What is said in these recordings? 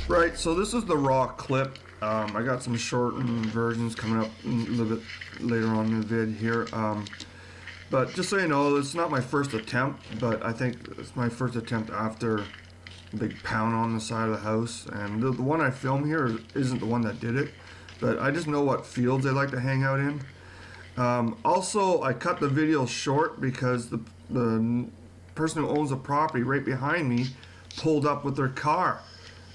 Right, so this is the raw clip. I got some shortened versions coming up a little bit later on in the vid here. But just so you know, it's not my first attempt, but I think it's my first attempt after a big pound on the side of the house. And the one I film here isn't the one that did it, but I just know what fields they like to hang out in. Also, I cut the video short because the person who owns the property right behind me pulled up with their car.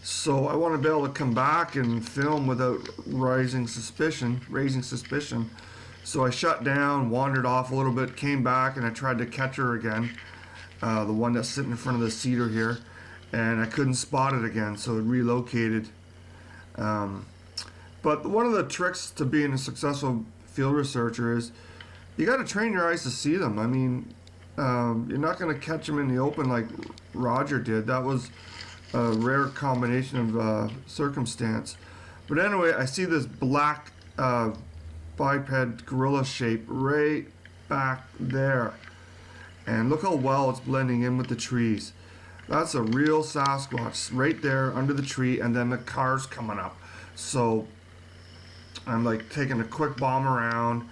So I want to be able to come back and film without raising suspicion. So I shut down, wandered off a little bit, came back, and I tried to catch her again. The one that's sitting in front of the cedar here, and I couldn't spot it again, so it relocated. But one of the tricks to being a successful field researcher is you got to train your eyes to see them. I mean, you're not going to catch them in the open like Roger did. That was a rare combination of circumstance. But anyway, I see this black biped gorilla shape right back there. And look how well it's blending in with the trees. That's a real Sasquatch right there under the tree, and then the car's coming up. So I'm like taking a quick bomb around,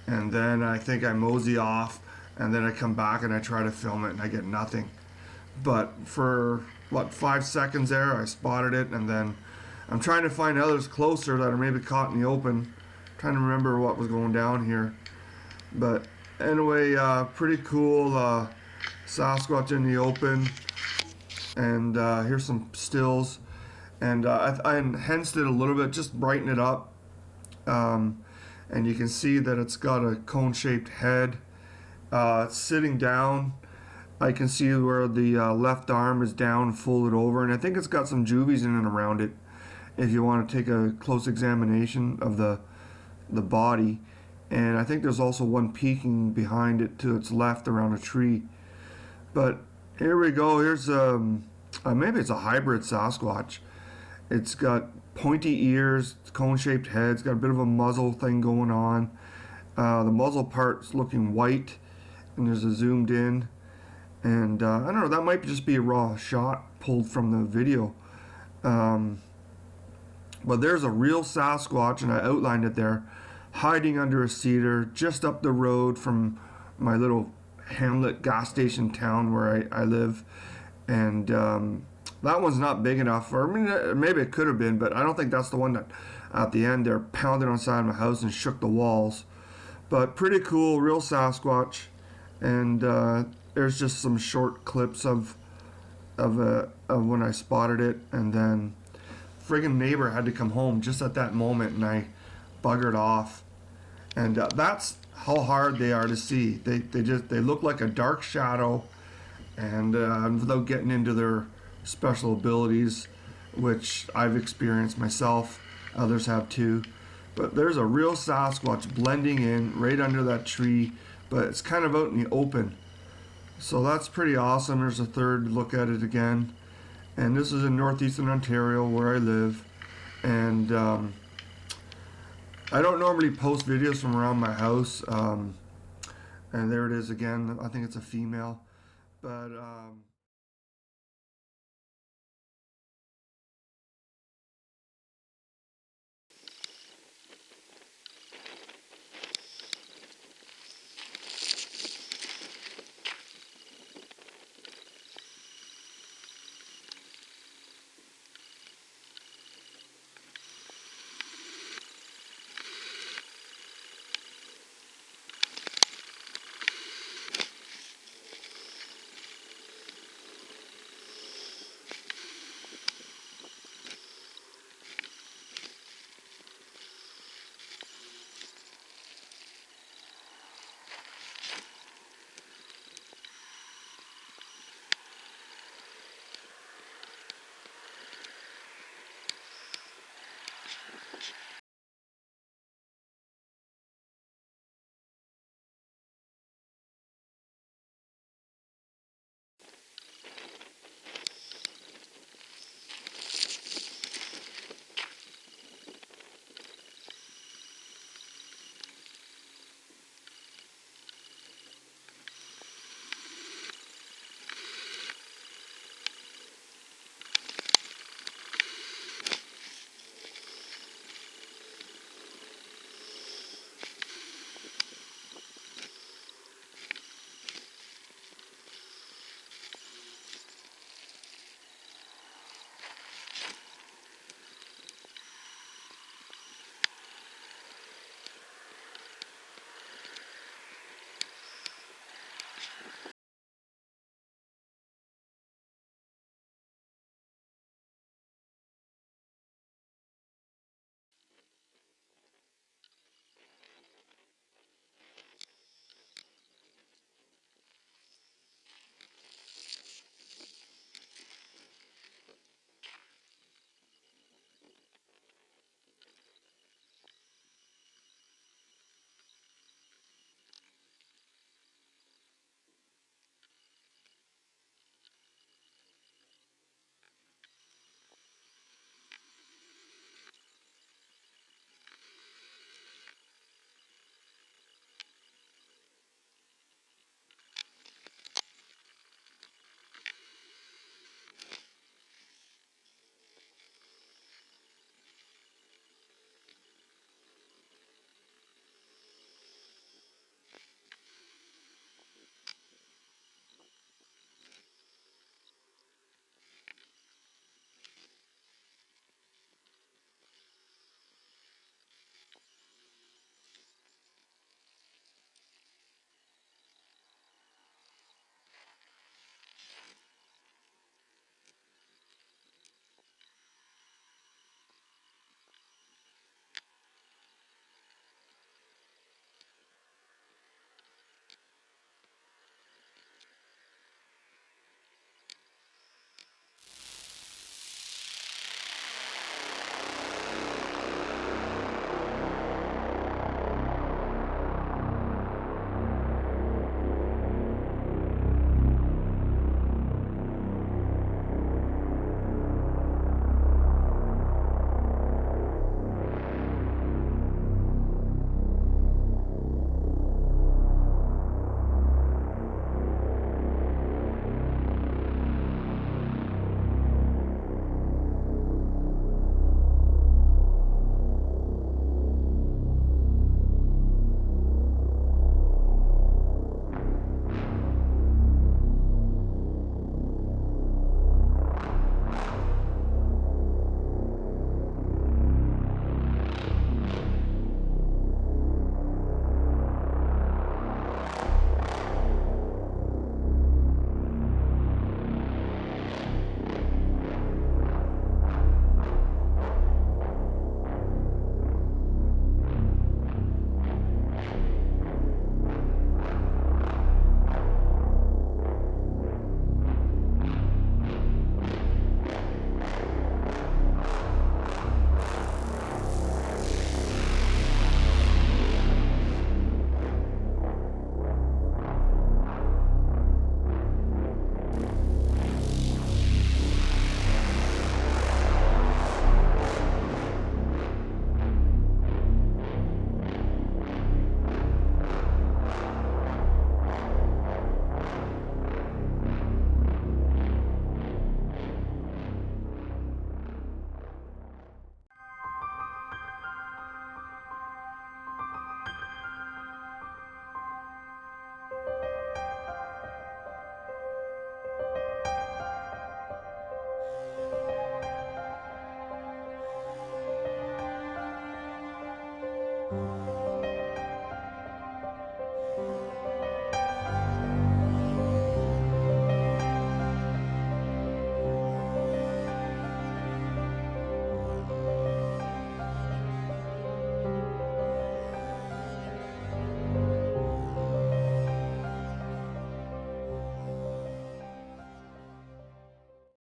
and then I think I mosey off, and then I come back and I try to film it, and I get nothing. But for 5 seconds there, I spotted it, and then I'm trying to find others closer that are maybe caught in the open. Trying to remember what was going down here. But anyway, pretty cool Sasquatch in the open. And here's some stills. And I enhanced it a little bit, just brighten it up. And you can see that it's got a cone-shaped head. It's sitting down. I can see where the left arm is down, folded over, and I think it's got some juvies in and around it. If you want to take a close examination of the body, and I think there's also one peeking behind it to its left around a tree. But here we go. Here's maybe it's a hybrid Sasquatch. It's got pointy ears, cone-shaped head. It's got a bit of a muzzle thing going on. The muzzle part's looking white, and there's a zoomed in. And I don't know, that might just be a raw shot pulled from the video. But there's a real Sasquatch, and I outlined it there, hiding under a cedar just up the road from my little hamlet gas station town where I live. And that one's not big enough, or I mean, maybe it could have been, but I don't think that's the one that at the end there pounded on the side of my house and shook the walls. But pretty cool, real Sasquatch. And there's just some short clips of when I spotted it, and then friggin' neighbor had to come home just at that moment, and I buggered off. And that's how hard they are to see. They look like a dark shadow, and without getting into their special abilities, which I've experienced myself, others have too. But there's a real Sasquatch blending in right under that tree, but it's kind of out in the open. So that's pretty awesome. There's a third look at it again. And this is in northeastern Ontario where I live. And I don't normally post videos from around my house. And there it is again. I think it's a female. But